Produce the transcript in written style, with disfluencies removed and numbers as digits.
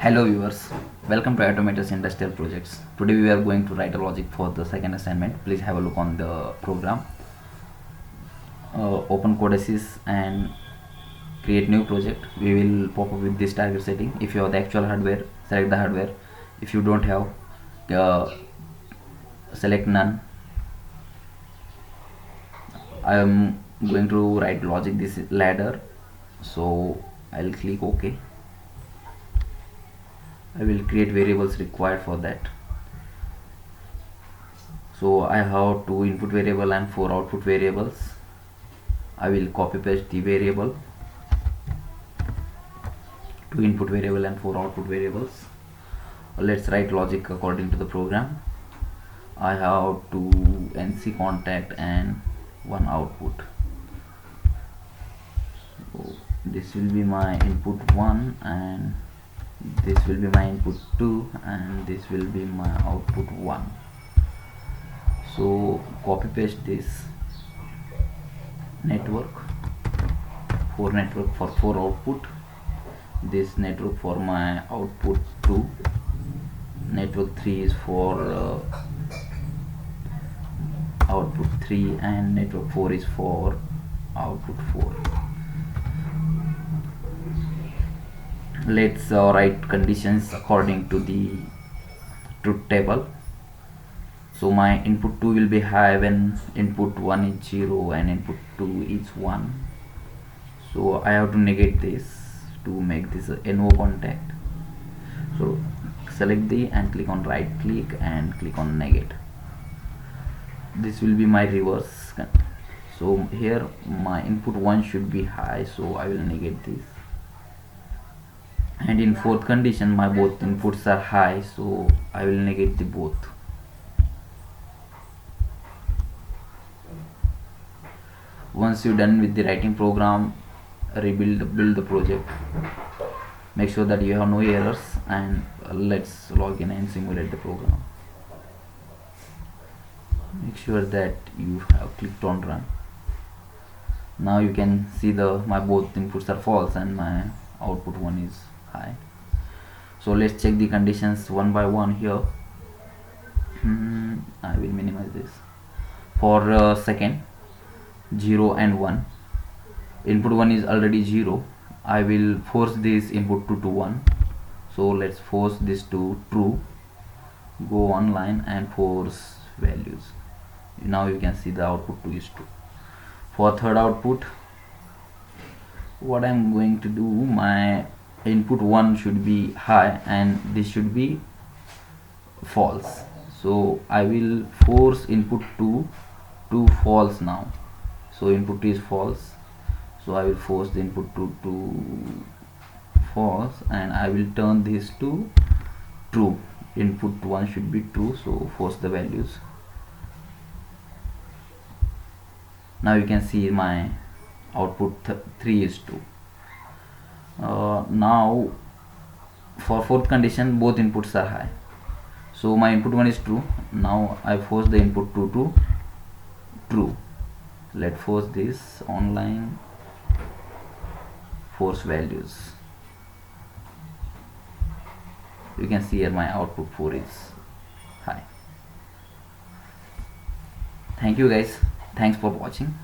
Hello viewers, welcome to Automators Industrial Projects. Today we are going to write a logic for the second assignment. Please have a look on the program. Open Codesys and create new project. We will pop up with this target setting. If you have the actual hardware, select the hardware. If you don't have, select none. I am going to write logic this ladder, so I'll click OK. I will create variables required for that. So I have 2 input variable and 4 output variables. I will copy paste the variable, 2 input variable and 4 output variables. Let's write logic according to the program. I have 2 NC contact and 1 output. So this will be my input 1 and this will be my input 2 and this will be my output 1. So copy paste this network, 4 network for 4 output, this network for my output 2, network 3 is for output 3 and network 4 is for output 4. Let's write conditions according to the truth table. So my input 2 will be high when input 1 is 0 and input 2 is 1. So I have to negate this to make this a NO contact. So select the and click on right click and click on negate. This will be my reverse. So here my input 1 should be high, so I will negate this. And in fourth condition my both inputs are high, so I will negate the both. Once you're done with the writing program, build the project, make sure that you have no errors, and let's log in and simulate the program. Make sure that you have clicked on run. Now you can see my both inputs are false and my output 1 is high. So let's check the conditions one by one here. I will minimize this. For second, 0 and 1, input 1 is already 0. I will force this input 2 to 1. So let's force this to true. Go online and force values. Now you can see the output 2 is 2. For third output, what I'm going to do, my input 1 should be high and this should be false. So I will force input 2 to false now. So input is false, so I will force the input 2 to false and I will turn this to true. Input 1 should be true, so force the values. Now you can see my output 3 is 2. Now for fourth condition both inputs are high, so my input 1 is true. Now I force the input 2 to true. Let's force this online, force values. You can see here my output 4 is high. Thank you guys, thanks for watching.